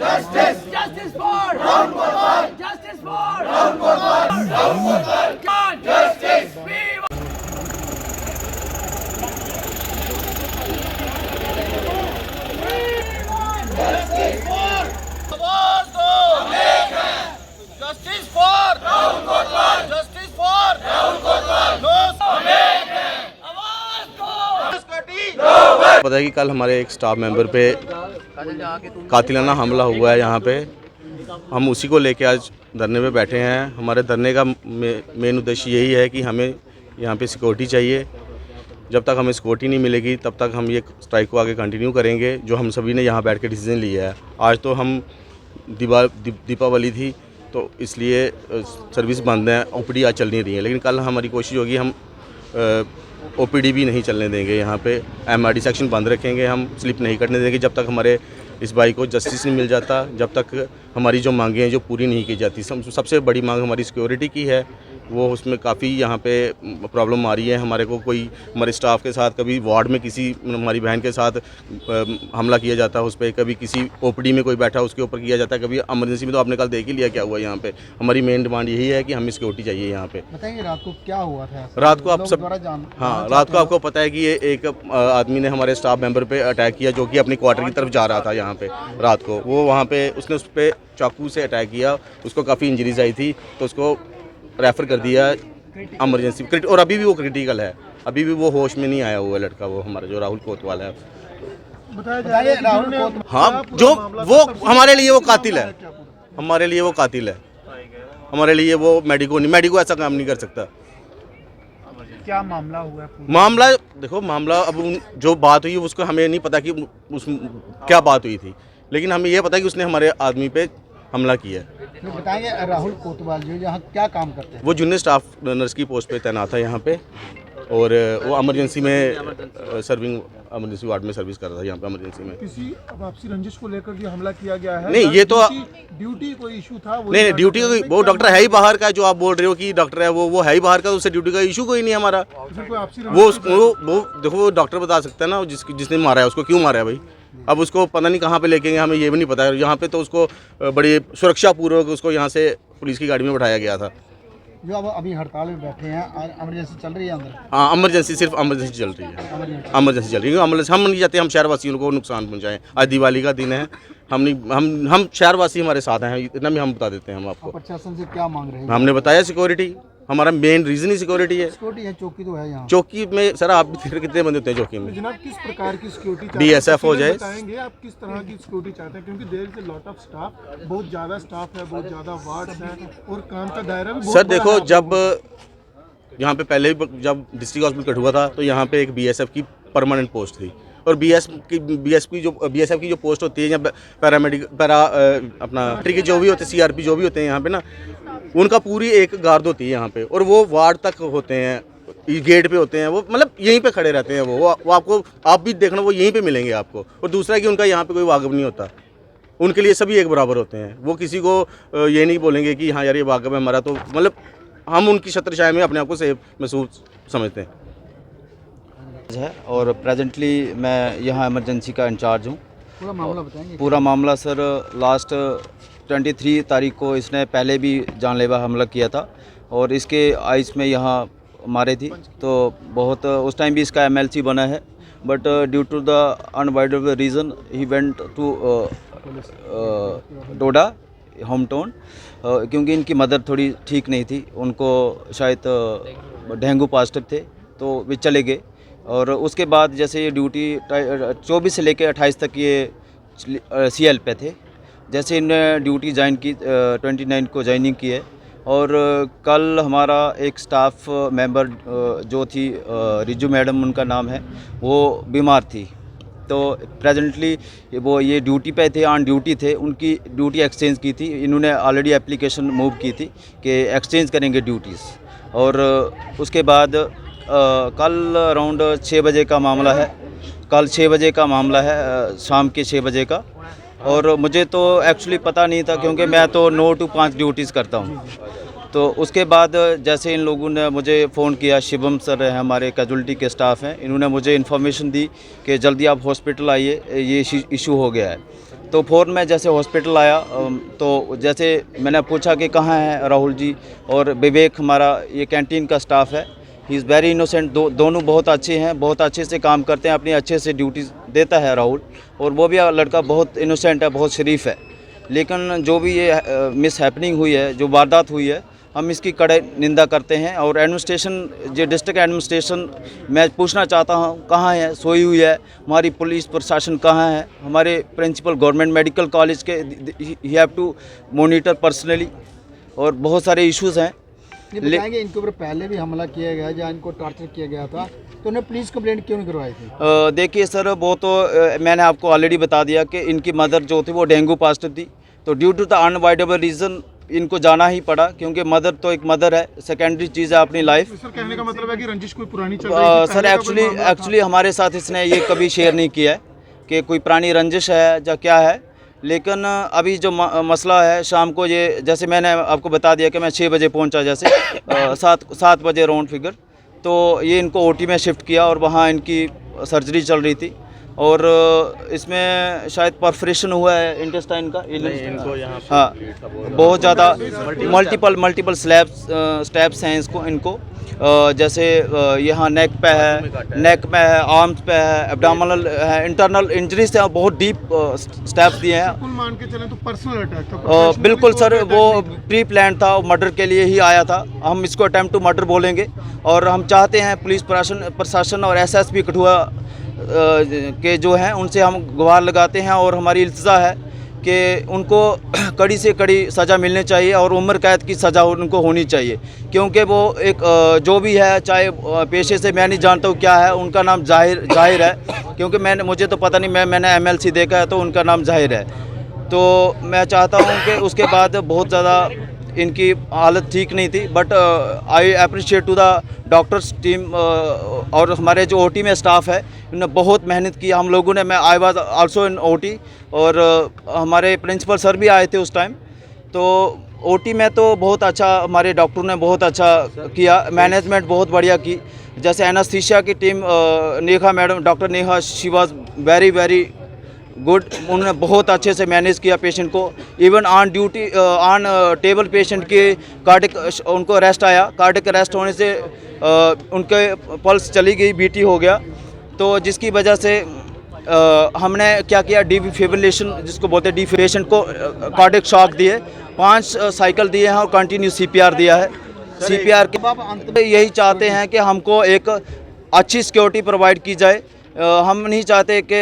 Justice! Justice for Rahul Gopal! Justice for Rahul Gopal! Rahul Gopal! Justice! We want justice for आवाज दो Justice for Rahul Gopal! Justice for Rahul Gopal! आवाज दो पता है कि कल हमारे एक स्टाफ मेंबर पे कातिलाना हमला हुआ है यहाँ पे। हम उसी को लेके आज धरने पे बैठे हैं। हमारे धरने का मेन उद्देश्य यही है कि हमें यहाँ पे सिक्योरिटी चाहिए। जब तक हमें सिक्योरिटी नहीं मिलेगी तब तक हम ये स्ट्राइक को आगे कंटिन्यू करेंगे, जो हम सभी ने यहाँ बैठ के डिसीजन लिया है। आज तो हम दीपावली थी तो इसलिए सर्विस बंद है, ओपीडी आज चल नहीं रही है, लेकिन कल हमारी कोशिश होगी हम ओपीडी भी नहीं चलने देंगे। यहाँ पे एमआरडी सेक्शन बंद रखेंगे, हम स्लिप नहीं करने देंगे जब तक हमारे इस भाई को जस्टिस नहीं मिल जाता, जब तक हमारी जो मांगें हैं जो पूरी नहीं की जाती। सबसे बड़ी मांग हमारी सिक्योरिटी की है, वो उसमें काफ़ी यहाँ पे प्रॉब्लम आ रही है। हमारे को कोई हमारे स्टाफ के साथ कभी वार्ड में किसी हमारी बहन के साथ हमला किया जाता है उस पर, कभी किसी ओपीडी में कोई बैठा उसके ऊपर किया जाता है, कभी इमरजेंसी में तो आपने कल देख ही लिया क्या हुआ यहाँ पे। हमारी मेन डिमांड यही है कि हमें सिक्योरिटी चाहिए यहाँ पे। बताइए रात को क्या हुआ था? रात को आप सब रात को आपको पता है कि ये एक आदमी ने हमारे स्टाफ मेंबर पे अटैक किया, जो कि अपनी क्वार्टर की तरफ जा रहा था यहाँ पे रात को। वो वहाँ पे उसने उस पर चाकू से अटैक किया, उसको काफ़ी इंजरीज आई थी तो उसको रेफ़र कर दिया इमरजेंसी, और अभी भी वो क्रिटिकल है, अभी भी वो होश में नहीं आया हुआ है लड़का, वो हमारा जो राहुल कोतवाल है। बताइए राहुल कोतवाल, हाँ, जो वो हमारे लिए वो कातिल है, हमारे लिए वो कातिल है, हमारे लिए वो मेडिको ऐसा काम नहीं कर सकता। क्या मामला हुआ है? मामला देखो, मामला अब जो बात हुई उसको हमें नहीं पता कि उस क्या बात हुई थी, लेकिन हमें यह पता है कि उसने हमारे आदमी पे हमला किया है। बताइए राहुल कोतवाल जो यहाँ क्या काम करते हैं? वो जूनियर स्टाफ नर्स की पोस्ट पे तैनात है यहाँ पे, और वो इमरजेंसी में इमरजेंसी वार्ड में सर्विस कर रहा था यहाँ पे इमरजेंसी में। किसी आपसी रंजिश को लेकर ये हमला किया गया है? नहीं, ये तो ड्यूटी कोई इशू था? नहीं, ड्यूटी वो डॉक्टर है ही बाहर का, जो आप बोल रहे हो कि डॉक्टर है वो है ही बाहर का, उससे ड्यूटी का इशू कोई नहीं हमारा। वो देखो, वो डॉक्टर बता सकता है ना जिसने मारा है उसको क्यों मारा है भाई। अब उसको पता नहीं कहाँ पे लेके गए, हमें ये भी नहीं पता है। यहाँ पे तो उसको बड़ी सुरक्षा पूर्वक उसको यहाँ से पुलिस की गाड़ी में बैठाया गया था। जो अब अभी हड़ताल में बैठे हैं, इमरजेंसी चल रही है अंदर? हाँ, इमरजेंसी सिर्फ इमरजेंसी चल रही है, इमरजेंसी चल रही है। एम्बुलेंस हम नहीं चाहते हम शहरवासियों को नुकसान पहुँचाएं। आज दिवाली का दिन है, हम शहरवासी हमारे साथ हैं, इतना भी हम बता देते हैं हम आपको। प्रशासन से क्या मांग रहे हैं? हमने बताया सिक्योरिटी, हमारा मेन रीजन ही सिक्योरिटी है। सिक्योरिटी है, चौकी तो है यहाँ। चौकी में सर आप कितने बंदे होते हैं चौकी में? जनाब, किस प्रकार की सिक्योरिटी चाहते हैं? बीएसएफ हो जाए। बताएंगे आप किस तरह की सिक्योरिटी चाहते हैं, क्योंकि there is a lot of staff, बहुत ज़्यादा स्टाफ है, बहुत ज़्यादा वार्ड्स हैं और काम का दायरा भी बहुत सर बड़ा देखो, है। जब यहाँ पे पहले जब डिस्ट्रिक्ट हॉस्पिटल कठुआ था तो यहाँ पे एक बीएसएफ की परमानेंट पोस्ट थी, और बीएसएफ की जो पोस्ट होती है या अपना के जो भी होते हैं, सीआरपी जो भी होते हैं यहाँ पे ना, उनका पूरी एक गार्ड होती है यहाँ पे, और वो वार्ड तक होते हैं, गेट पे होते हैं, वो मतलब यहीं पे खड़े रहते हैं। वो आपको आप भी देखना, वो यहीं पे मिलेंगे आपको। और दूसरा कि उनका यहाँ पे कोई वाकिफ नहीं होता, उनके लिए सभी एक बराबर होते हैं। वो किसी को ये नहीं बोलेंगे कि हाँ यार ये वाकिफ है हमारा, तो मतलब हम उनकी छत्रछाया में अपने आप को सेफ महसूस समझते हैं। और प्रेजेंटली मैं यहाँ इमरजेंसी का इंचार्ज हूँ। पूरा मामला बताएंगे? पूरा मामला सर, लास्ट 23 तारीख को इसने पहले भी जानलेवा हमला किया था, और इसके आइस में यहाँ मारे थी, तो बहुत उस टाइम भी इसका एमएलसी बना है, but due to the unavoidable reason ही went to Doda home town, क्योंकि इनकी मदर थोड़ी ठीक नहीं थी, उनको शायद डेंगू पॉजिटिव थे, तो वे चले गए। और उसके बाद जैसे ये ड्यूटी 24 से लेकर 28 तक ये सीएल पे थे। जैसे इन्होंने ड्यूटी ज्वाइन की 29 को ज्वाइनिंग की है, और कल हमारा एक स्टाफ मेंबर जो थी रिजू मैडम उनका नाम है, वो बीमार थी, तो प्रेजेंटली वो ये ड्यूटी पे थे, ऑन ड्यूटी थे, उनकी ड्यूटी एक्सचेंज की थी। इन्होंने ऑलरेडी एप्लीकेशन मूव की थी कि एक्सचेंज करेंगे ड्यूटीज़, और उसके बाद कल अराउंड 6 बजे का मामला है, कल 6 बजे का मामला है, शाम के 6 बजे का। और मुझे तो एक्चुअली पता नहीं था, क्योंकि मैं तो 9 to 5 ड्यूटीज़ करता हूँ। तो उसके बाद जैसे इन लोगों ने मुझे फ़ोन किया, शिवम सर हैं हमारे कैजुअल्टी के स्टाफ हैं, इन्होंने मुझे इन्फॉर्मेशन दी कि जल्दी आप हॉस्पिटल आइए, ये इशू हो गया है। तो फ़ौरन मैं जैसे हॉस्पिटल आया तो जैसे मैंने पूछा कि कहाँ है राहुल जी और विवेक, हमारा ये कैंटीन का स्टाफ है, ही इज़ वेरी इनोसेंट, दोनों बहुत अच्छे हैं, बहुत अच्छे से काम करते हैं, अपनी अच्छे से ड्यूटी देता है राहुल, और वो भी लड़का बहुत इनोसेंट है, बहुत शरीफ है। लेकिन जो भी ये मिस हैपनिंग हुई है, जो वारदात हुई है, हम इसकी कड़े निंदा करते हैं। और एडमिनिस्ट्रेशन, जो डिस्ट्रिक्ट एडमिनिस्ट्रेशन, मैं पूछना चाहता हूँ कहाँ है, सोई हुई है, हमारी पुलिस प्रशासन कहाँ है, हमारे प्रिंसिपल गवर्नमेंट मेडिकल कॉलेज के ही हैव टू मॉनिटर पर्सनली, और बहुत सारे इश्यूज़ हैं। ये बताएंगे इनके ऊपर पहले भी हमला किया गया, जहाँ इनको टॉर्चर किया गया था, तो उन्हें पुलिस कंप्लेंट क्यों नहीं करवाई थी? देखिए सर, वो तो मैंने आपको ऑलरेडी बता दिया कि इनकी मदर जो थी वो डेंगू पॉजिटिव थी, तो due to the unavoidable reason इनको जाना ही पड़ा, क्योंकि मदर तो एक मदर है, सेकेंडरी चीज़ है अपनी लाइफ। सर कहने का मतलब है कि रंजिश कोई पुरानी चल रही है? सर एक्चुअली हमारे साथ इसने ये कभी शेयर नहीं किया है कि कोई पुरानी रंजिश है या क्या है, लेकिन अभी जो मसला है शाम को, ये जैसे मैंने आपको बता दिया कि मैं 6 बजे पहुंचा, जैसे 7 बजे राउंड फिगर, तो ये इनको ओटी में शिफ्ट किया और वहाँ इनकी सर्जरी चल रही थी, और इसमें शायद परफोरेशन हुआ है इंटेस्टाइन का, इनको यहाँ हाँ, बहुत ज़्यादा मल्टीपल स्टेप्स हैं इनको, जैसे यहाँ नेक पे है, आर्म्स पे है, एब्डोमिनल है, इंटरनल इंजरीज हैं, बहुत डीप स्टेप्स दिए हैं। कुल मान के चलें तो पर्सनल अटैक था? बिल्कुल सर, वो प्री प्लान था, मर्डर के लिए ही आया था, हम इसको अटेम्प्ट टू मर्डर बोलेंगे। और हम चाहते हैं पुलिस प्रशासन और एसएसपी कठुआ के जो हैं उनसे हम गुहार लगाते हैं, और हमारी इल्तिजा है कि उनको कड़ी से कड़ी सज़ा मिलनी चाहिए और उम्र कैद की सज़ा उनको होनी चाहिए, क्योंकि वो एक जो भी है, चाहे पेशे से मैं नहीं जानता हूँ क्या है, उनका नाम जाहिर है, क्योंकि मुझे तो पता नहीं, मैंने एमएलसी देखा है, तो उनका नाम जाहिर है। तो मैं चाहता हूँ कि उसके बाद बहुत ज़्यादा इनकी हालत ठीक नहीं थी, but I appreciate to the doctors team और हमारे जो ओटी में स्टाफ है, उन्होंने बहुत मेहनत की हम लोगों ने। I was also in OT, और हमारे प्रिंसिपल सर भी आए थे उस टाइम, तो ओटी में तो बहुत अच्छा हमारे डॉक्टर ने बहुत अच्छा किया, मैनेजमेंट बहुत बढ़िया की। जैसे एनास्थीसिया की team, Neha madam, doctor Neha, she was very good, उन्होंने बहुत अच्छे से मैनेज किया पेशेंट को। Even on duty, on table patient के कार्डिक उनको अरेस्ट आया, कार्डिक अरेस्ट होने से उनके पल्स चली गई, बीटी हो गया, तो जिसकी वजह से हमने क्या किया, डिफिब्रिलेशन जिसको बोलते हैं, डिफिब्रिलेशन को कार्डिक शॉक दिए, 5 साइकिल दिए हैं और कंटिन्यू सीपीआर दिया है। सीपीआर के यही चाहते हैं कि हमको एक अच्छी सिक्योरिटी प्रोवाइड की जाए। हम नहीं चाहते कि,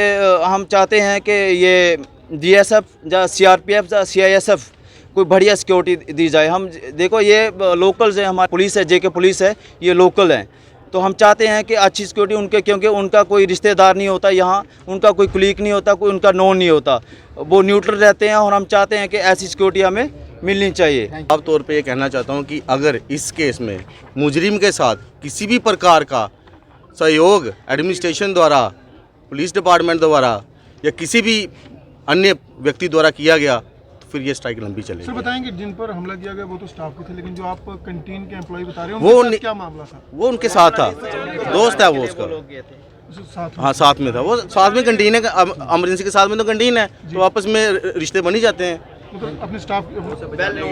हम चाहते हैं कि ये जीएसएफ या सीआरपीएफ या सीआईएसएफ कोई बढ़िया सिक्योरिटी दी जाए। हम देखो, ये लोकल्स हैं, हमारी पुलिस है, जेके पुलिस है, ये लोकल हैं, तो हम चाहते हैं कि अच्छी सिक्योरिटी उनके, क्योंकि उनका कोई रिश्तेदार नहीं होता यहाँ, उनका कोई कुलीग नहीं होता, कोई उनका नोन नहीं होता, वो न्यूट्रल रहते हैं, और हम चाहते हैं कि ऐसी सिक्योरिटी हमें मिलनी चाहिए। साफ तौर पे ये कहना चाहता हूँ कि अगर इस केस में मुजरिम के साथ किसी भी प्रकार का सहयोग एडमिनिस्ट्रेशन द्वारा, पुलिस डिपार्टमेंट द्वारा या किसी भी अन्य व्यक्ति द्वारा किया गया, तो फिर ये स्ट्राइक लंबी चलेगी। सर बताएंगे, जिन पर हमला किया गया वो तो स्टाफ के थे, लेकिन जो आप कैंटीन के एम्प्लॉय बता रहे हो, वो उनके साथ क्या मामला था? वो उनके साथ था, दोस्त है वो उसका, हाँ साथ में था, वो साथ में कैंटीन है, एमरजेंसी के साथ में तो कैंटीन है, तो आपस में रिश्ते बन ही जाते हैं। मतलब अपने स्टाफ की तरफ जा रहे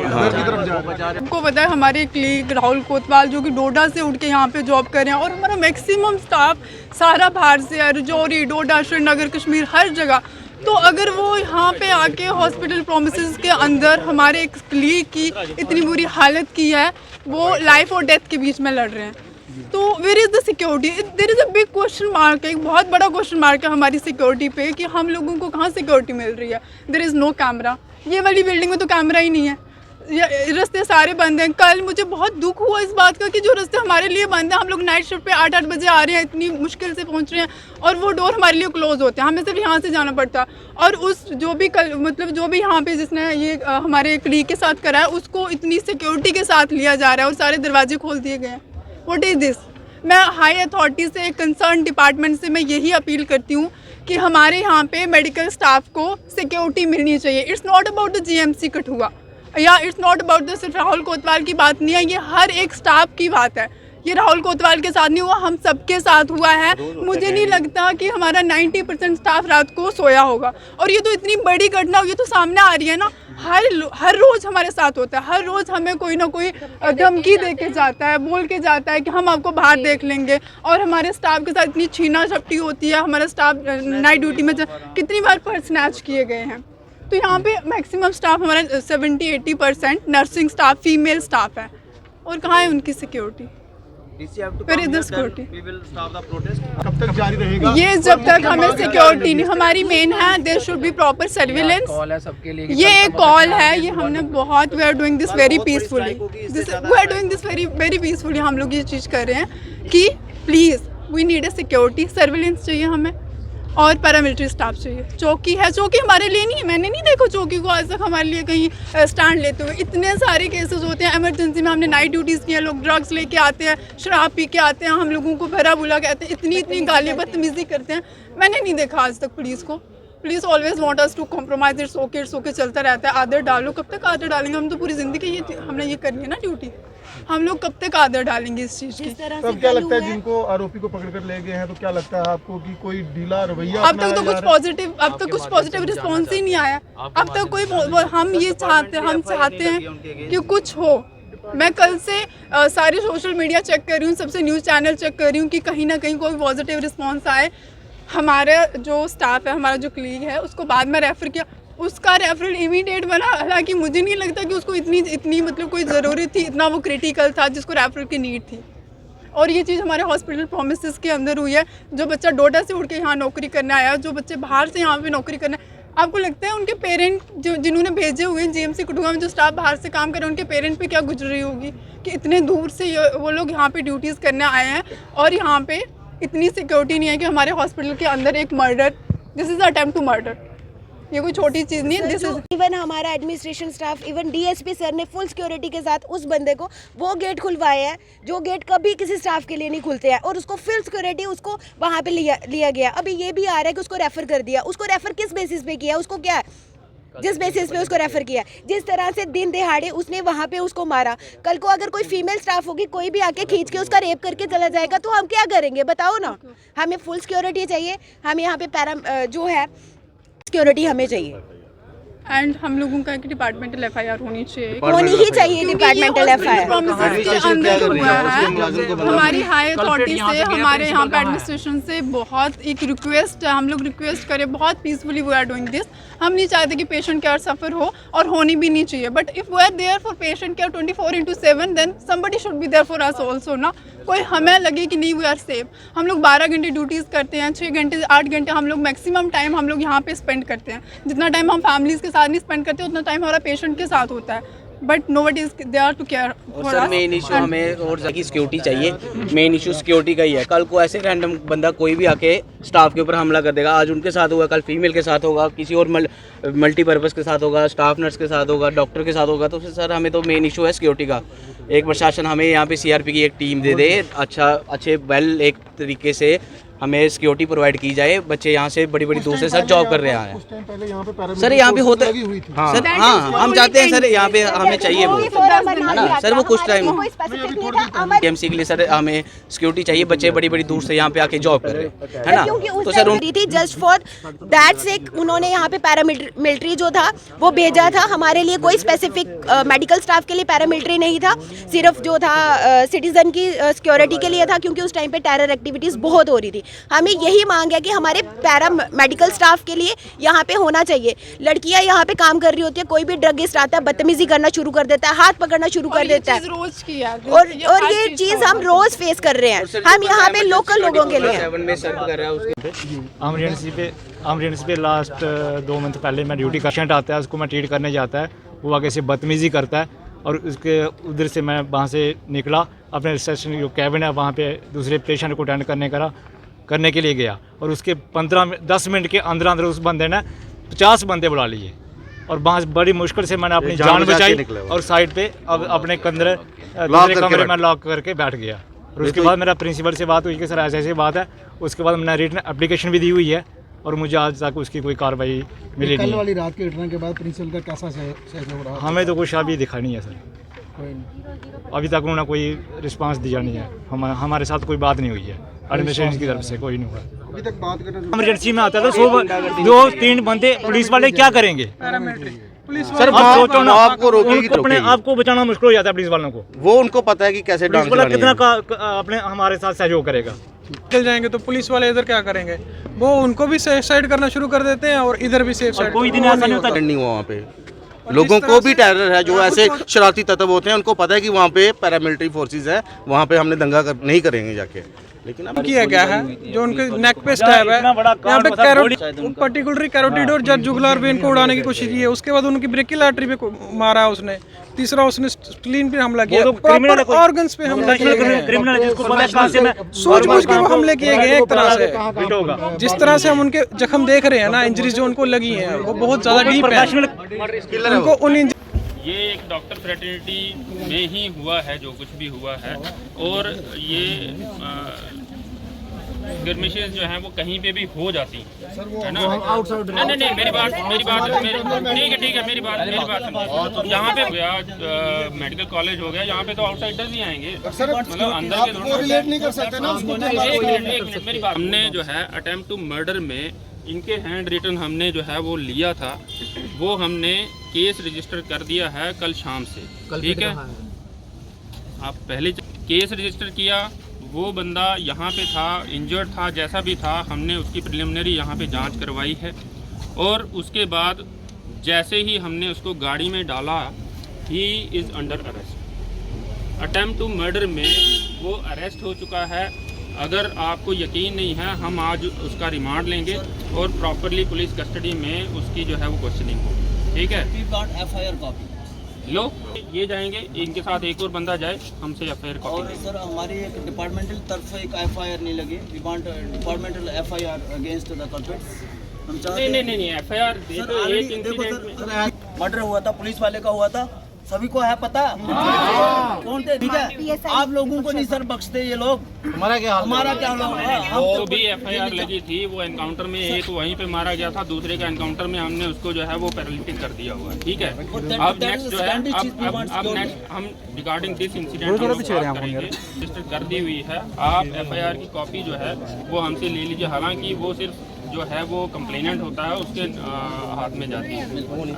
हैं। हमको पता है, हमारे क्लीग राहुल कोतवाल जो कि डोडा से उठ के यहाँ पे जॉब कर रहे हैं, और हमारा मैक्सिमम स्टाफ सारा बाहर से है, रजौरी, डोडा, श्रीनगर, कश्मीर, हर जगह। तो अगर वो यहाँ पे आके हॉस्पिटल प्रोमिसेस के अंदर हमारे एक क्लीग की इतनी बुरी हालत की है, वो लाइफ और डेथ के बीच में लड़ रहे हैं, तो where is the security? There is a big question mark है, एक बहुत बड़ा क्वेश्चन मार्क है हमारी सिक्योरिटी पे, कि हम लोगों को कहाँ सिक्योरिटी मिल रही है। देयर इज़ नो कैमरा, ये वाली बिल्डिंग में तो कैमरा ही नहीं है, ये रास्ते सारे बंद हैं। कल मुझे बहुत दुख हुआ इस बात का कि जो रास्ते हमारे लिए बंद हैं, हम लोग नाइट शिफ्ट पे 8 बजे आ रहे हैं, इतनी मुश्किल से पहुंच रहे हैं, और वो डोर हमारे लिए क्लोज होते हैं, हमें सिर्फ यहाँ से जाना पड़ता। और उस जो भी कल मतलब जो भी यहाँ पे जिसने ये हमारे क्लीग के साथ करा है, उसको इतनी सिक्योरिटी के साथ लिया जा रहा है और सारे दरवाजे खोल दिए गए हैं। What is this? मैं हाई अथॉरिटी से, कंसर्न डिपार्टमेंट से मैं यही अपील करती हूँ कि हमारे यहाँ पे मेडिकल स्टाफ को सिक्योरिटी मिलनी चाहिए। It's not about the GMC Kathua, या इट्स नॉट अबाउट द सिर्फ राहुल कोतवाल की बात नहीं है, ये हर एक स्टाफ की बात है। ये राहुल कोतवाल के साथ नहीं हुआ, हम सबके साथ हुआ है। मुझे नहीं लगता कि हमारा 90% स्टाफ रात को सोया होगा। और ये तो इतनी बड़ी घटना ये तो सामने आ रही है ना, हर रोज़ हमारे साथ होता है, हर रोज़ हमें कोई ना कोई धमकी दे के जाता है, बोल के जाता है कि हम आपको बाहर देख लेंगे। और हमारे स्टाफ के साथ इतनी छीना झपटी होती है। हमारा स्टाफ नाइट ड्यूटी में कितनी बार पर्स स्नैच किए गए हैं। तो यहाँ पे मैक्सिमम स्टाफ हमारा 70-80% नर्सिंग स्टाफ फीमेल स्टाफ है। और कहाँ है उनकी security? Where is the security? कब तक जारी रहेगा? ये जब तक हमें सिक्योरिटी नहीं, हमारी मेन है there should be proper surveillance. ये एक कॉल है, ये हमने बहुत we are doing this very peacefully, we are doing this very peacefully. हम लोग ये चीज़ कर रहे हैं कि please we need a security, surveillance चाहिए हमें और पैरामिलिट्री स्टाफ चाहिए। चौकी है, चौकी हमारे लिए नहीं है, मैंने नहीं देखा चौकी को आज तक हमारे लिए कहीं स्टैंड लेते हुए। इतने सारे केसेस होते हैं इमरजेंसी में, हमने नाइट ड्यूटीज़ की हैं, लोग ड्रग्स लेके आते हैं, शराब पी के आते हैं, हम लोगों को भरा बुला कहते हैं, इतनी गाली बदतमीज़ी करते हैं। मैंने नहीं देखा आज तक पुलिस को। Police always want us to compromise, it's okay चलता रहता है। आदर डालो, कब तक आदर डालेंगे? हम तो पूरी ज़िंदगी हमने ये करनी है ना ड्यूटी, हम लोग कब तक आदर डालेंगे इस चीज़ की? तो क्या लगता है जिनको आरोपी को पकड़ कर ले गए हैं, तो क्या लगता है आपको कि कोई ढीला रवैया अब तक तो कुछ पॉजिटिव रिस्पॉन्स ही नहीं आया। अब तक कोई हम चाहते हैं कि कुछ हो। मैं कल से सारे सोशल मीडिया चेक कर रही हूँ, सबसे न्यूज़ चैनल चेक कर रही हूँ कि कहीं ना कहीं कोई पॉजिटिव रिस्पॉन्स आए। हमारा जो स्टाफ है, हमारा जो कलीग है, उसको बाद में रेफ़र किया, उसका रेफरल इमीडिएट बना। हालांकि मुझे नहीं लगता कि उसको इतनी मतलब कोई ज़रूरत थी, इतना वो क्रिटिकल था जिसको रेफरल की नीड थी। और ये चीज़ हमारे हॉस्पिटल प्रोमिसेस के अंदर हुई है। जो बच्चा डोडा से उठ के यहाँ नौकरी करने आया, जो बच्चे बाहर से यहाँ पे नौकरी करने, आपको लगता है उनके पेरेंट जिन्होंने भेजे हुए हैं जीएमसी कठुआ में, जो स्टाफ बाहर से काम कर रहे हैं, उनके पेरेंट पे क्या गुजर रही होगी कि इतने दूर से वो लोग यहाँ पे ड्यूटीज़ करने आए हैं और यहाँ पे इतनी सिक्योरिटी नहीं है कि हमारे हॉस्पिटल के अंदर एक murder, this is attempt to murder, ये कोई छोटी चीज़ नहीं है। दिस इज इवन हमारा administration staff, even DSP sir ने फुल सिक्योरिटी के साथ उस बंदे को वो गेट खुलवाए हैं जो गेट कभी किसी स्टाफ के लिए नहीं खुलते हैं, और उसको फुल सिक्योरिटी उसको वहाँ पे लिया गया। अभी ये भी आ रहा है कि उसको रेफर कर दिया। उसको रेफर किस बेसिस पे किया? उसको क्या जिस बेसिस पे उसको रेफर किया, जिस तरह से दिन दिहाड़े उसने वहाँ पे उसको मारा, कल को अगर कोई फीमेल स्टाफ होगी, कोई भी आके खींच के उसका रेप करके चला जाएगा तो हम क्या करेंगे? बताओ ना। हमें फुल सिक्योरिटी चाहिए, हमें यहाँ पे जो है सिक्योरिटी हमें चाहिए। एंड हम लोगों का एक डिपार्टमेंटल एफआईआर होनी चाहिए, होनी ही चाहिए डिपार्टमेंटल एफआईआर। हमारी हाई अथॉरिटी से, हमारे यहाँ पे एडमिनिस्ट्रेशन से बहुत एक रिक्वेस्ट है, हम लोग रिक्वेस्ट करें बहुत peacefully we are doing this. हम नहीं चाहते कि पेशेंट केयर सफ़र हो और होनी भी नहीं चाहिए, but if we are there for patient care 24/7 then somebody should be there for us also ना। कोई हमें लगे कि नहीं वी आर सेफ। हम लोग 12 घंटे ड्यूटीज़ करते हैं, 6 घंटे 8 घंटे हम लोग मैक्सिमम टाइम हम लोग यहाँ पे स्पेंड करते हैं। जितना टाइम हम फैमिलीज़ के साथ नहीं स्पेंड करते उतना टाइम हमारा पेशेंट के साथ होता है, but nobody is there to care for us. Main issue हमें और ज़्यादा सिक्योरिटी चाहिए, मेन इशू सिक्योरिटी का ही है। कल को ऐसे रैंडम बंदा कोई भी आके स्टाफ के ऊपर हमला कर देगा, आज उनके साथ होगा, कल फीमेल के साथ होगा, किसी और मल्टीपर्पज़ के साथ होगा, स्टाफ नर्स के साथ होगा, डॉक्टर के साथ होगा, तो सर हमें तो मेन इशू है सिक्योरिटी का। एक प्रशासन हमें यहाँ पे सीआरपी की एक टीम दे दे, अच्छे वेल एक तरीके से हमें सिक्योरिटी प्रोवाइड की जाए। बच्चे यहाँ से बड़ी दूर से सर जॉब कर रहे हैं। उस टाइम पहले यहाँ पे सर यहाँ पे होता है सर, हाँ हम चाहते हैं सर यहाँ पे हमें चाहिए वो है ना सर, वो कुछ टाइम एमसी के लिए सर हमें सिक्योरिटी चाहिए। बच्चे बड़ी दूर से यहाँ पे आके जॉब कर रहे हैं, है ना, तो सर थी जस्ट फॉर दैट सेक उन्होंने यहाँ पे पैरामिलिट्री जो था वो भेजा था। हमारे लिए कोई स्पेसिफिक मेडिकल स्टाफ के लिए पैरामिलिट्री नहीं था, सिर्फ जो था सिटीजन की सिक्योरिटी के लिए था, क्योंकि उस टाइम पे टेरर एक्टिविटीज़ बहुत हो रही थी। हमें यही मांग है कि हमारे पैरा मेडिकल स्टाफ के लिए यहाँ पे होना चाहिए। लड़कियाँ यहाँ पे काम कर रही होती है, कोई भी ड्रगिस्ट आता है बदतमीजी करना शुरू कर देता है, हाथ पकड़ना शुरू कर देता है, रोज की और ये चीज़ हम रोज फेस कर रहे हैं। हम यहाँ पे लोकल लोगों के लिए एमरजेंसी पे लास्ट 2 मंथ पहले मैं ड्यूटी पेशेंट आता है, उसको मैं ट्रीट करने जाता है, वो आगे से बदतमीजी करता है, और उसके उधर से मैं वहाँ से निकला, अपने रिसेप्शन जो कैबिन है वहाँ पे दूसरे पेशेंट को अटेंड करने के लिए गया, और उसके 10 मिनट के अंदर उस बंदे ने 50 बंदे बुला लिए, और वहाँ से बड़ी मुश्किल से मैंने अपनी जान बचाई और साइड पे अब अपने दूसरे कमरे में लॉक करके बैठ गया। और उसके बाद मेरा प्रिंसिपल से बात हुई कि सर ऐसी बात है। उसके बाद मैंने रिटन एप्लीकेशन भी दी हुई है, और मुझे आज तक उसकी कोई कार्रवाई मिली नहीं। कल वाली रात की घटना के बाद प्रिंसिपल का कैसा सहयोग रहा? हमें तो कुछ अभी दिखा नहीं है सर। कोई नहीं। अभी तक उन्होंने कोई रिस्पांस दिया नहीं है। हमारे साथ कोई बात नहीं हुई है एडमिनिस्ट्रेशन की तरफ से, कोई नहीं हुआ। अभी तक बात करना इमरजेंसी में आता है तो 2-3 बंदे पुलिस वाले क्या करेंगे? सर आप सोचो ना, आपको रोकेगी तो अपने रोकेगी। आप को बचाना मुश्किल हो जाता है पुलिस वालों को। वो उनको पता है कि कैसे पुलिस डांस वाला चलानी कितना है। अपने हमारे साथ सहयोग करेगा। निकल जाएंगे तो पुलिस वाले इधर क्या करेंगे? वो उनको भी सेफ साइड करना शुरू कर देते हैं और इधर भी सेफ साइड। कोई दिन ऐसा नहीं होता नहीं हुआ वहाँ पे। लोगों को भी टेरर है, जो ऐसे शरारती तत्व होते हैं उनको पता है कि वहाँ पे पैरामिलिट्री फोर्सेस है, वहाँ पे हमने दंगा नहीं करेंगे जाके। लेकिन अब किया गया है जो उनके नेक पे स्टैब है, यहाँ पे पर्टिकुलर कैरोटिड और जज जुगुलर वेन को उड़ाने की कोशिश की है। उसके बाद उनकी ब्रेकियल आर्टरी पे मारा है उसने। तीसरा उसने स्प्लीन पे हमला किया, प्रॉपर ऑर्गन्स पे हमला किया गया। सूझबूझ के वो हमले किए गए एक तरह से। जिस तरह से हम उनके जख्म देख रहे हैं ना, इंजरीज जो उनको लगी हैं वो बहुत ज्यादा डीप है। उनको उन ये एक डॉक्टर फ्रेटर्निटी में ही हुआ है जो कुछ भी हुआ है। और ये स्किर्मिशेस जो हैं वो कहीं पे भी हो जाती हैं, है ना? नहीं, मेरी बात ठीक है, मेरी बात सुनो। यहाँ पे गया मेडिकल कॉलेज हो गया, यहाँ पे तो आउटसाइडर्स ही आएंगे, मतलब अंदर के थोड़ा रिलेट नहीं कर सकते ना। एक मिनट मेरी बात। हमने जो है अटेम्प्ट टू मर्डर में इनके हैंड रिटन हमने जो है वो लिया था, वो हमने केस रजिस्टर कर दिया है कल शाम से, ठीक है? आप पहले केस रजिस्टर किया, वो बंदा यहाँ पे था, इंजर्ड था, जैसा भी था, हमने उसकी प्रिलिमिनरी यहाँ पे जांच करवाई है। और उसके बाद जैसे ही हमने उसको गाड़ी में डाला, he is under arrest. Attempt to murder में वो अरेस्ट हो चुका है। अगर आपको यकीन नहीं है, हम आज उसका रिमांड लेंगे और प्रॉपरली पुलिस कस्टडी में उसकी जो है वो क्वेश्चनिंग होगी, ठीक है? FIR कॉपी लो, ये जाएंगे, इनके साथ एक और बंदा जाए, हमसे FIR कॉपी। और सर हमारी एक डिपार्टमेंटल तरफ से एक FIR नहीं लगी। We want departmental FIR against the culprits. हम चाहते नहीं FIR दे दो। एक इंसिडेंट मर्डर हुआ था, पुलिस वाले का हुआ था, सभी को है पता कौन थे, ठीक है? आप लोगों को नहीं सर बख्शते ये लोग। हमारा क्या जो भी FIR लगी थी वो एनकाउंटर में एक वहीं पे मारा गया था, दूसरे का एनकाउंटर में हमने उसको जो है वो पैरालिटिक कर दिया हुआ है, ठीक है? अब नेक्स्ट जो है अब नेक्स्ट हम रिगार्डिंग दिस इंसिडेंट रजिस्टर कर दी हुई है। आप FIR की कॉपी जो है वो हमसे ले लीजिए। हालांकि वो सिर्फ जो है वो कंप्लेनेंट होता है, उसके हाथ में जाती है।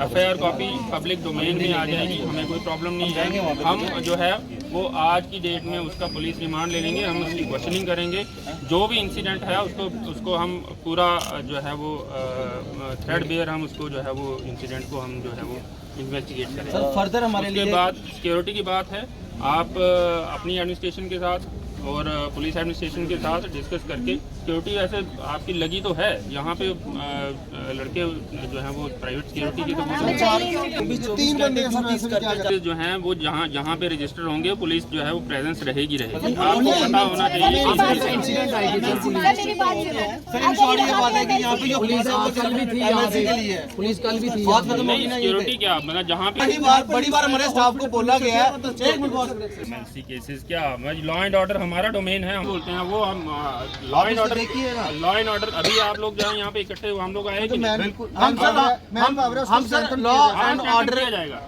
FIR कॉपी पब्लिक डोमेन में आ जाएगी, हमें कोई प्रॉब्लम नहीं है। हम जो है वो आज की डेट में उसका पुलिस रिमांड ले लेंगे, हम उसकी क्वेश्चनिंग करेंगे। जो भी इंसिडेंट है उसको हम पूरा जो है वो थ्रेड बेयर हम उसको जो है वो इंसिडेंट को हम जो है वो इन्वेस्टिगेट करेंगे। फर्दर हमारे उसके बाद सिक्योरिटी की बात है, आप अपनी एडमिनिस्ट्रेशन के साथ और पुलिस एडमिनिस्ट्रेशन के साथ डिस्कस करके सिक्योरिटी ऐसे आपकी लगी तो है। यहाँ पे लड़के जो हैं वो प्राइवेट सिक्योरिटी की तो जो हैं वो जहाँ पे रजिस्टर होंगे पुलिस जो है वो प्रेजेंस रहेगी। आपको पता होना चाहिए सिक्योरिटी क्या, मतलब जहाँ पे बड़ी बार हमारे स्टाफ को बोला गया है केसेस क्या, लॉ एंड ऑर्डर हमारा डोमेन है, हम बोलते हैं वो हम लॉ एंड ऑर्डर अभी आप लोग जो है यहाँ पे इकट्ठे हम लोग आए कि हम सर लॉ एंड ऑर्डर किया जाएगा।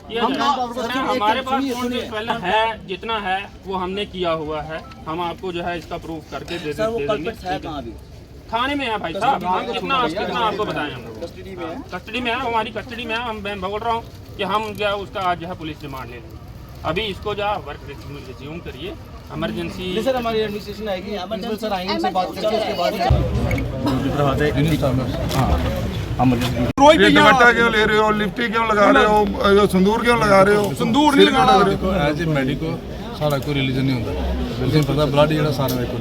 हमारे पास पहले है जितना है वो हमने किया हुआ है, हम आपको जो है इसका प्रूफ करके दे देंगे। थाने में है भाई साहब, हम कितना आपको बताएं, हम कस्टडी में है, हमारी कस्टडी में है। मैं बोल रहा हूँ कि हम जो है उसका आज जो है पुलिस रिमांड ले लें। अभी इसको जो वर्क रिज्यूम करिए, इमरजेंसी सर हमारी एडमिनिस्ट्रेशन आएगी, प्रिंसिपल सर आएंगे, उनसे बात करके उसके बाद दुपट्टा क्यों ले रहे हो, लिपटी क्यों लगा रहे हो, संदूर क्यों लगा रहे हो? संदूर नहीं लगा रहे। एज ए मैडिको साढ़ा कोई रिलीजन नहीं होता, लेकिन पता ब्लड जो सारा मेरे को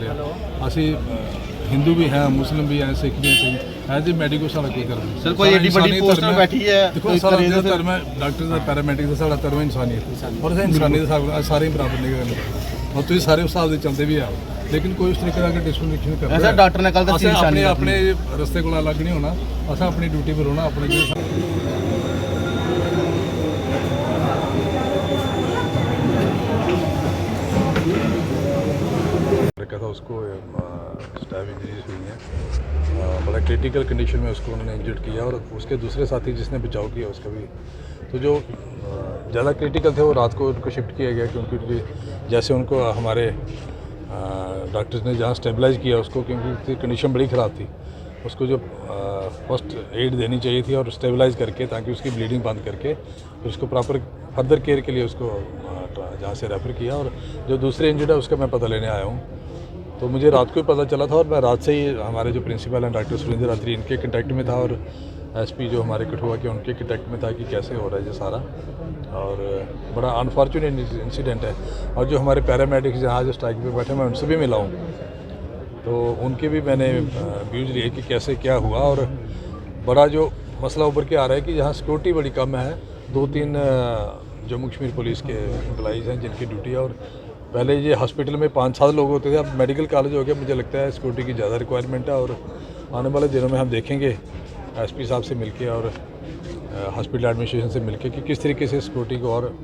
असी हिंदू भी हैं, मुस्लिम भी हैं, सिख भी हैं। एज ए मैडिको साढ़ा कोई करना सर कोई एडी बड़ी पोस्ट में बैठी है। देखो सारा धर्म है, डॉक्टर का पैरामेडिक का साढ़ा धर्म इंसानियत और इंसानियत सारे ही बराबर नहीं करने और तुम सारे उस हिसाब से चलते भी आओ, लेकिन कोई उस तरीके का डिस्क्रिमिनेशन कर रहा है। डॉक्टर ने कल अपने रस्ते को अलग नहीं होना, असा अपनी ड्यूटी पर होना अपने था उसको स्टैब इंजरीज हुई हैं, बड़ा क्रिटिकल कंडीशन में उसको उन्होंने इंजर्ड किया और उसके दूसरे साथी जिसने बचाव किया उसका भी। तो जो ज़्यादा क्रिटिकल थे वो रात को उनको शिफ्ट किया गया, क्योंकि जैसे उनको हमारे डॉक्टर्स ने जहाँ स्टेबलाइज किया उसको, क्योंकि उसकी कंडीशन बड़ी ख़राब थी, उसको जो फर्स्ट एड देनी चाहिए थी और स्टेबलाइज करके, ताकि उसकी ब्लीडिंग बंद करके फिर उसको प्रॉपर फर्दर केयर के लिए उसको जहाँ से रेफ़र किया। और जो दूसरे इंजर्ड है उसका मैं पता लेने आया हूँ। तो मुझे रात को ही पता चला था और मैं रात से ही हमारे जो प्रिंसिपल हैं डॉक्टर सुरेंद्र अत्री, इनके कंटेक्ट में था और एसपी जो हमारे कठुआ के उनके कंटेक्ट में था कि कैसे हो रहा है ये सारा। और बड़ा अनफॉर्चुनेट इंसिडेंट है। और जो हमारे पैरामेडिक्स जहाँ जो स्ट्राइक पे बैठे, मैं उनसे भी मिला हूँ, तो उनके भी मैंने व्यूज़ लिए कि कैसे क्या हुआ। और बड़ा जो मसला उभर के आ रहा है कि यहाँ सिक्योरिटी बड़ी कम है। 2-3 जम्मू कश्मीर पुलिस के एम्प्लॉइज़ हैं जिनकी ड्यूटी है, और पहले ये हॉस्पिटल में 5-7 लोग होते थे, अब मेडिकल कॉलेज हो गया। मुझे लगता है सिक्योरिटी की ज़्यादा रिक्वायरमेंट है और आने वाले दिनों में हम देखेंगे एसपी साहब से मिलके और हॉस्पिटल एडमिनिस्ट्रेशन से मिलके कि किस तरीके से सिक्योरिटी को और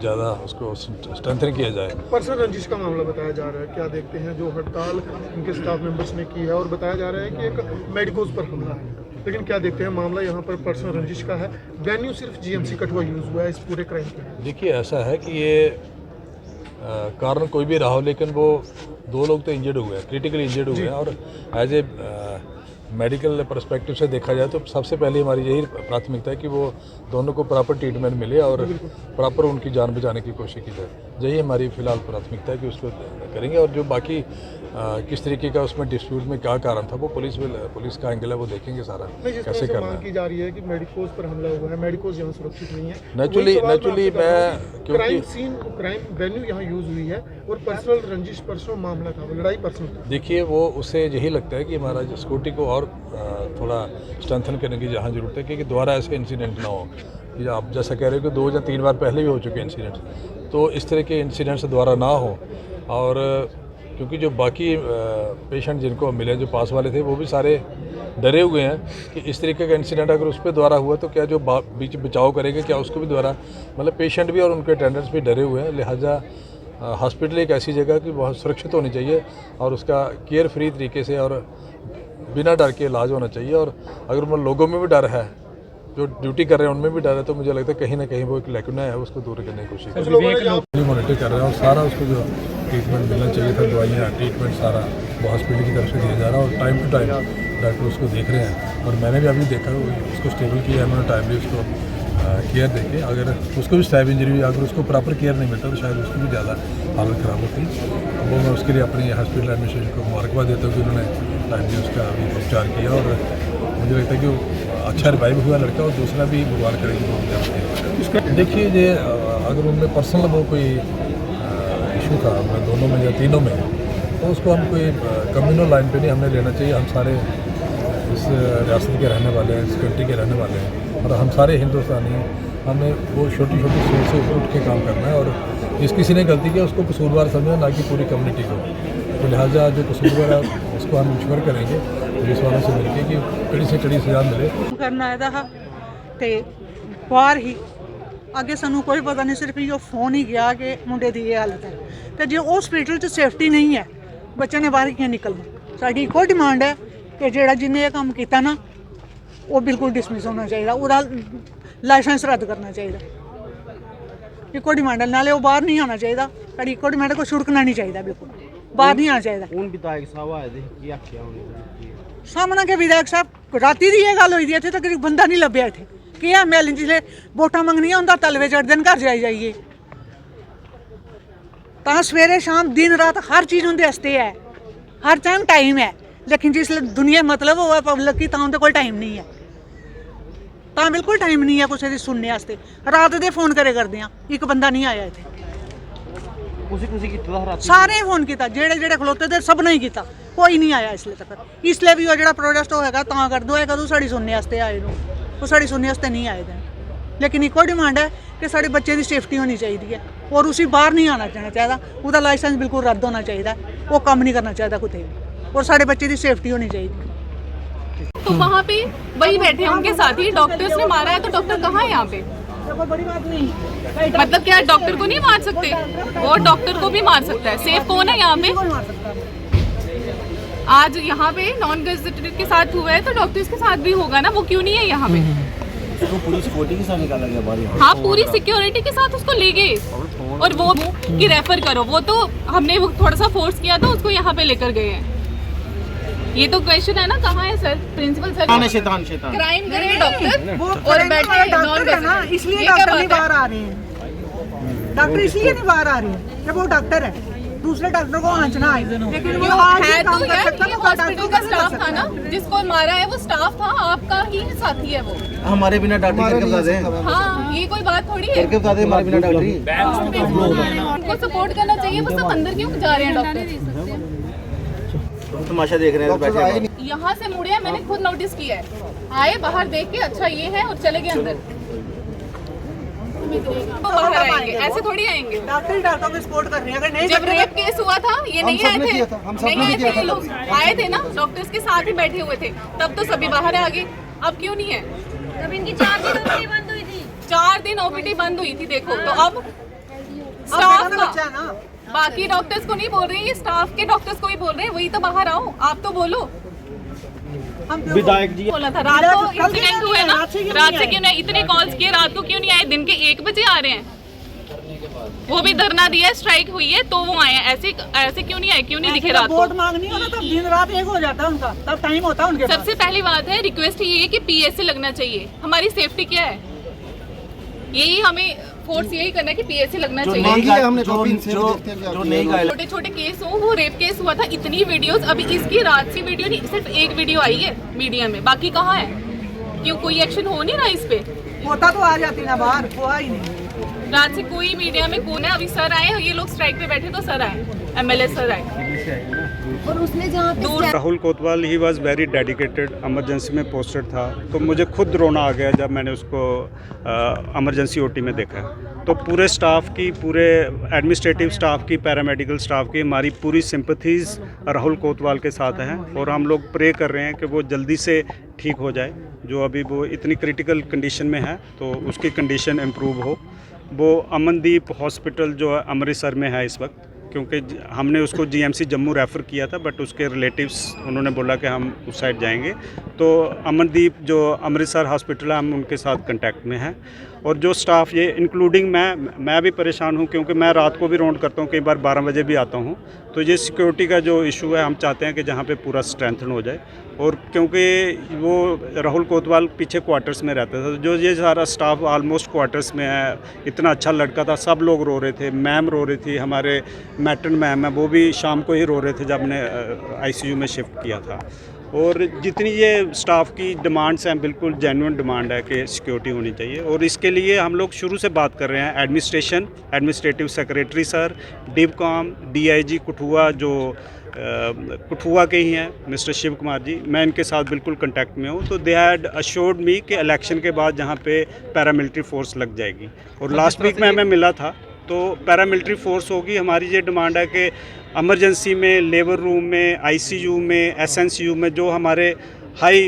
ज़्यादा उसको स्ट्रेंथन किया जाए। पर्सनल रंजिश का मामला बताया जा रहा है, क्या देखते हैं? जो हड़ताल इनके स्टाफ मेंबर्स ने की है और बताया जा रहा है कि एक मेडिकोज पर हमला है, लेकिन क्या देखते हैं मामला यहाँ पर पर्सनल रंजिश का है। वेन्यू सिर्फ जीएमसी कठुआ यूज़ हुआ है इस पूरे क्राइम के। देखिए ऐसा है कि ये कारण कोई भी रहा हो, लेकिन वो 2 लोग तो इंजर्ड हुए हैं, क्रिटिकली इंजर्ड हुए हैं। और एज ए मेडिकल पर्सपेक्टिव से देखा जाए तो सबसे पहले हमारी यही प्राथमिकता है कि वो दोनों को प्रॉपर ट्रीटमेंट मिले और प्रॉपर उनकी जान बचाने की कोशिश की जाए। यही हमारी फ़िलहाल प्राथमिकता है कि उसको करेंगे। और जो बाकी किस तरीके का उसमें डिस्प्यूट में क्या कारण था वो पुलिस का एंगल है, वो देखेंगे सारा कैसे करना है। की जा रही है कि मेडिकोज पर हमला हुआ है, मेडिकोज यहाँ सुरक्षित नहीं है। नेचुरली मैं क्राइम सीन, क्राइम वेन्यू यहाँ यूज़ हुई है और पर्सनल रंजिश, पर्सनल मामला था, वो लड़ाई पर्सनल। देखिए वो उससे यही लगता है कि हमारा सिक्योरिटी को और थोड़ा स्ट्रेंथन करने की जहाँ ज़रूरत है कि दोबारा ऐसे इंसिडेंट ना हो। कि आप जैसा कह रहे हो कि 2 या 3 बार पहले भी हो चुके इंसिडेंट्स, तो इस तरह के इंसिडेंट्स दोबारा ना हो। और क्योंकि जो बाकी पेशेंट जिनको मिले, जो पास वाले थे, वो भी सारे डरे हुए हैं कि इस तरीके का इंसिडेंट अगर उस पर दोबारा हुआ तो क्या जो बीच बचाव करेंगे, क्या उसको भी दोबारा, मतलब पेशेंट भी और उनके अटेंडेंट्स भी डरे हुए हैं। लिहाजा हॉस्पिटल एक ऐसी जगह कि बहुत सुरक्षित होनी चाहिए और उसका केयर फ्री तरीके से और बिना डर के इलाज होना चाहिए। और अगर उन लोगों में भी डर है, जो ड्यूटी कर रहे हैं उनमें भी डर है, तो मुझे लगता है कहीं ना कहीं वो एक लैकुना है, उसको दूर करने की कोशिश कर मॉनिटर कर रहे हैं। और सारा उसको जो ट्रीटमेंट मिलना चाहिए था, दवाइयाँ, ट्रीटमेंट सारा वो हॉस्पिटल की तरफ से दिया जा रहा है और टाइम टू टाइम डॉक्टर उसको देख रहे हैं। और मैंने भी अभी देखा उसको स्टेबल किया है, मैंने टाइमली उसको केयर देके। अगर उसको भी स्टैब इंजरी हुई, अगर उसको प्रॉपर केयर नहीं मिलता तो शायद उसकी भी ज़्यादा हालत ख़राब होती। वो मैं उसके लिए अपनी हॉस्पिटल एडमिनिस्ट्रेशन को मुबारकबाद देता हूँ कि उन्होंने टाइमली उसका अभी उपचार किया। और मुझे लगता है कि अच्छा रिवाइव हुआ लड़का और दूसरा भी भगवान करेंगे। देखिए ये अगर उनमें पर्सनल वो कोई इशू था दोनों में या तीनों में, तो उसको हम कोई कम्युनल लाइन पे नहीं हमने लेना चाहिए। हम सारे इस रियासत के रहने वाले हैं, इस कंट्री के रहने वाले हैं और हम सारे हिंदुस्तानी हैं। हमें वो छोटी छोटी सोच से ऊपर उठ के काम करना है और जिस किसी ने गलती किया उसको कसूरवार समझना, ना कि पूरी कम्युनिटी को। तो लिहाजा जो कसूरवार है उसको हम इंश्योर करेंगे पुलिस वालों से मिलकर कि कड़ी से कड़ी सजा मिले। करना है ते बाहर ही अगे सानू कोई पता नहीं, सिर्फ यो फोन ही गया कि मुंडे की ये हालत है। तो जो हॉस्पिटल च सेफ्टी नहीं है, बच्चे ने बाहर क्यों निकलना। साडी इको डिमांड है कि जेड़ा जिन्हें ये काम किया ना वो बिल्कुल डिसमिस होना चाहिए, उसका लाइसेंस रद्द करना चाहिए। इको डिमांड है, नाले वो बाहर नहीं आना चाहिए। साडी इको डिमांड को छुड़कना नहीं चाहिए, बिल्कुल बाहर नहीं आना चाहिए। विधायक साहब आए थे, की आख्या सामने के विधायक साहब राती दी गल हुई थी, तक बंदा नहीं लभ्या इत्थे कि एमएलए जिसले वोटां मंगनियां उंदा तलवे चढ़दे न घर जाइए। तां सवेरे शाम दिन रात हर चीज़ उंदे आस्ते है, हर टाइम है। लेकिन जिसले दुनिया मतलब होवे पब्लिक की, तां उंदे कोल टाइम नहीं है। तां बिल्कुल टाइम नहीं है कुछ दी सुनने आस्ते। रात दे फोन करे करदे आ, एक बंदा नहीं आया इत्थे। सारे फोन किया, जेड़े जेड़े खलोते थे सब ने ही किया, कोई नहीं आया इसलिए तक। इसलिए भी वो जो प्रोटेस्ट होएगा तां कर दो, कदों साड़ी सुनने आस्ते आए नो, वो साड़ी सुनने आस्ते नहीं आए थे। लेकिन इको डिमांड है कि साढ़े बच्चे की सेफ्टी होनी चाहिए है और उसी बाहर नहीं आना चाहिए, उसका लाइसेंस बिल्कुल रद्द होना चाहिए, वो काम नहीं करना चाहिए कुछ भी, और साढ़े बच्चे की सेफ्टी होनी चाहिए। तो वहाँ पे वही बैठे हैं उनके साथ ही, डॉक्टर्स ने मारा है तो डॉक्टर कहाँ है यहाँ पे? बड़ी बात नहीं, मतलब क्या डॉक्टर को नहीं मार सकते? वो डॉक्टर को भी मार सकता है। सेफ कौन है यहाँ पे? आज यहाँ पे नॉन गेजेटेड के साथ हुआ है तो डॉक्टर्स के साथ भी होगा ना, वो क्यों नहीं है यहाँ पे? उसको पूरी सिक्योरिटी के साथ निकाला गया बाहर। हाँ, पूरी सिक्योरिटी के साथ उसको ले गए और वो कि रेफर करो, वो तो हमने वो थोड़ा सा फोर्स किया था, उसको यहाँ पे लेकर गए हैं। ये तो क्वेश्चन है ना, कहाँ है सर प्रिंसिपल सर? शैतान क्राइम करे डॉक्टर और बैठे डॉक्टर है ना, इसलिए डॉक्टर नहीं बाहर आ रहे हैं। डॉक्टर इसलिए नहीं बाहर आ रहे हैं जब वो डॉक्टर है, दूसरे डॉक्टर को आंचना है। लेकिन वो आज है काम तो कर यार, सकता ये है, हॉस्पिटल का स्टाफ था ना जिसको मारा है, वो स्टाफ था, आपका ही साथी है वो। हमारे बिना डॉक्टर करके बता दें। हाँ, ये कोई बात थोड़ी है। करके बता दें हमारे बिना डॉक्टरी। उनको सपोर्ट करना चाहिए, वो सब अंदर क्यों जा रहे हैं डॉक्टर? तमाशा देख रहे हैं बैठे। यहाँ से मुड़े हैं, मैंने खुद नोटिस किया है। आए बाहर देख के अच्छा ये है और चले गए अंदर। तो बाहर आएंगे, ऐसे थोड़ी आएंगे। डॉक्टर को सपोर्ट कर रहे हैं। अगर नहीं जब रेप केस हुआ था ये नहीं आए थे, नहीं आए थे ये लोग, आए थे ना, डॉक्टर्स के साथ ही बैठे हुए थे, तब तो सभी बाहर आ गए। अब क्यों नहीं है? तब इनकी 4 दिन ओपीडी बंद हुई थी। 4 दिन ओपीडी बंद हुई थी, देखो। तो अब स्टाफ का, बाकी डॉक्टर्स को नहीं बोल रहे, ये स्टाफ के डॉक्टर्स को ही बोल रहे हैं, वही तो बाहर आओ, आप तो बोलो। विधायक जी बोला था रात को इंसिडेंट हुआ है ना, रात से क्यों नहीं? इतने कॉल्स किए, रात को क्यों नहीं आए? दिन के 1 बजे आ रहे हैं, वो भी धरना दिया, स्ट्राइक हुई है तो वो आए हैं। ऐसे क्यों नहीं आए? क्यों नहीं दिखे रात को? वोट मांगनी हो ना तब दिन रात एक हो जाता है उनका, तब टाइम होता है उनके पास। सबसे पहली बात है, रिक्वेस्ट ये है कि पीएससी लगना चाहिए। हमारी सेफ्टी क्या है, यही हमें फोर्स यही करना है कि पीएससी लगना चाहिए। छोटे छोटे केस हो, वो रेप केस हुआ था, इतनी वीडियोस, अभी इसकी रात से वीडियो नहीं, सिर्फ एक वीडियो आई है मीडिया में, बाकी कहाँ है? क्यों कोई एक्शन हो नहीं रहा इस पे? होता तो आ जाती ना बाहर, हुआ ही नहीं। रात से कोई मीडिया में कौन है? अभी सर आए, ये लोग स्ट्राइक पे बैठे तो सर आए, एमएलए सर आए। और उसने जहाँ पे राहुल कोतवाल he was very dedicated, emergency में पोस्टेड था, तो मुझे खुद रोना आ गया जब मैंने उसको इमरजेंसी ओटी में देखा। तो पूरे स्टाफ की, पूरे एडमिनिस्ट्रेटिव स्टाफ की, पैरामेडिकल स्टाफ की हमारी पूरी सिंपथीज़ राहुल कोतवाल के साथ हैं और हम लोग प्रे कर रहे हैं कि वो जल्दी से ठीक हो जाए। जो अभी वो इतनी क्रिटिकल कंडीशन में है तो उसकी कंडीशन इम्प्रूव हो। वो अमनदीप हॉस्पिटल जो है अमृतसर में है इस वक्त, क्योंकि हमने उसको जीएमसी जम्मू रेफ़र किया था, बट उसके रिलेटिव्स उन्होंने बोला कि हम उस साइड जाएंगे। तो अमनदीप जो अमृतसर हॉस्पिटल है, हम उनके साथ कांटेक्ट में हैं। और जो स्टाफ, ये इंक्लूडिंग मैं भी परेशान हूँ, क्योंकि मैं रात को भी राउंड करता हूँ, कई बार 12 बजे भी आता हूँ। तो ये सिक्योरिटी का जो इशू है, हम चाहते हैं कि जहाँ पे पूरा स्ट्रेंथन हो जाए। और क्योंकि वो राहुल कोतवाल पीछे क्वार्टर्स में रहता था, जो ये सारा स्टाफ ऑलमोस्ट क्वार्टर्स में है। इतना अच्छा लड़का था, सब लोग रो रहे थे, मैम रो रही थी, हमारे मैट्रन मैम है वो भी शाम को ही रो रहे थे जब हमने आईसीयू में शिफ्ट किया था। और जितनी ये स्टाफ की डिमांड्स हैं, बिल्कुल जेन्युइन डिमांड है कि सिक्योरिटी होनी चाहिए। और इसके लिए हम लोग शुरू से बात कर रहे हैं, administrative secretary sir, Divcom, DIG Kathua, जो कठुआ के ही हैं, मिस्टर शिव कुमार जी, मैं इनके साथ बिल्कुल कांटेक्ट में हूँ। तो दे हैड अश्योर्ड मी कि इलेक्शन के बाद जहाँ पे पैरामिलिट्री फोर्स लग जाएगी। और लास्ट वीक में हमें मिला था, तो पैरामिलिट्री फोर्स होगी। हमारी ये डिमांड है कि इमरजेंसी में, लेबर रूम में, आईसीयू में, एसएनसीयू में, जो हमारे हाई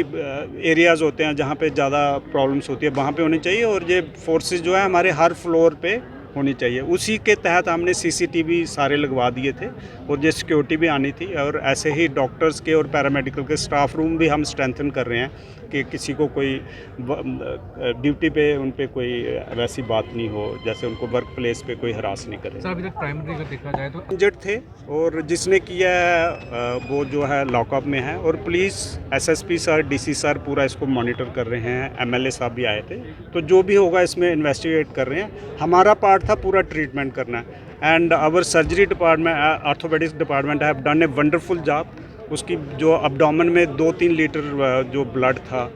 एरियाज़ होते हैं जहाँ पे ज़्यादा प्रॉब्लम्स होती है, वहाँ पे होनी चाहिए। और ये फोर्सेस जो है हमारे हर फ्लोर पे होनी चाहिए। उसी के तहत हमने सीसीटीवी सारे लगवा दिए थे और ये सिक्योरिटी भी आनी थी। और ऐसे ही डॉक्टर्स के और पैरामेडिकल के स्टाफ रूम भी हम स्ट्रेंथन कर रहे हैं कि किसी को कोई ड्यूटी पे उन पे कोई वैसी बात नहीं हो, जैसे उनको वर्क प्लेस पे कोई हरास नहीं करे। सर, अभी तक प्राइमरी अगर देखा जाए तो इंजर्ड थे और जिसने किया है वो जो है लॉकअप में है। और police, SSP sir, DC sir पूरा इसको मॉनिटर कर रहे हैं। एमएलए साहब भी आए थे, तो जो भी होगा इसमें इन्वेस्टिगेट कर रहे हैं। हमारा पार्ट था पूरा ट्रीटमेंट करना। And our surgery department, orthopaedics department have done a wonderful job. उसकी जो अब्डोमेन में 2-3 लीटर जो ब्लड था,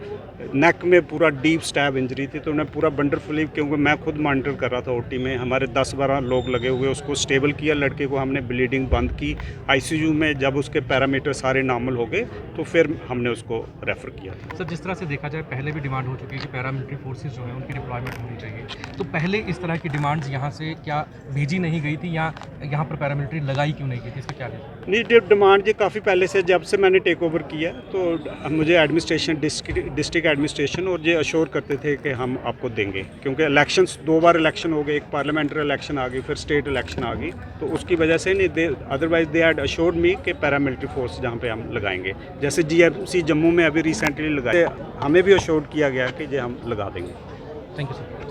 नेक में पूरा डीप स्टैब इंजरी थी, तो उन्हें पूरा वंडरफुली, क्योंकि मैं खुद मॉनिटर कर रहा था ओटी में, हमारे 10-12 लोग लगे हुए, उसको स्टेबल किया लड़के को, हमने ब्लीडिंग बंद की। आईसीयू में जब उसके पैरामीटर सारे नॉर्मल हो गए तो फिर हमने उसको रेफ़र किया। सर, जिस तरह से देखा जाए, पहले भी डिमांड हो चुकी है कि पैरामिलिट्री फोर्सेस जो हैं उनकी डिप्लॉयमेंट होनी चाहिए, तो पहले इस तरह की डिमांड्स यहाँ से क्या भेजी नहीं गई थी या यहाँ पर पैरामिलिट्री लगाई क्यों नहीं गई थी, इसका क्या नहीं? डिमांड ये काफ़ी पहले से, जब से मैंने टेक ओवर किया, तो मुझे एडमिनिस्ट्रेशन डिस्ट्रिक्ट डिस्ट्रिक्ट एडमिनिस्ट्रेशन और ये अश्योर करते थे कि हम आपको देंगे, क्योंकि इलेक्शंस 2 बार इलेक्शन हो गए, एक पार्लियामेंट्री इलेक्शन आ गई, फिर स्टेट इलेक्शन आ गई, तो उसकी वजह से नहीं, अदरवाइज दे हैड अश्योर्ड मी कि पैरामिलिट्री फोर्स जहाँ पे हम लगाएंगे, जैसे GMC जम्मू में अभी रिसेंटली लगाए, हमें भी अश्योर्ड किया गया कि ये हम लगा देंगे। Thank you sir.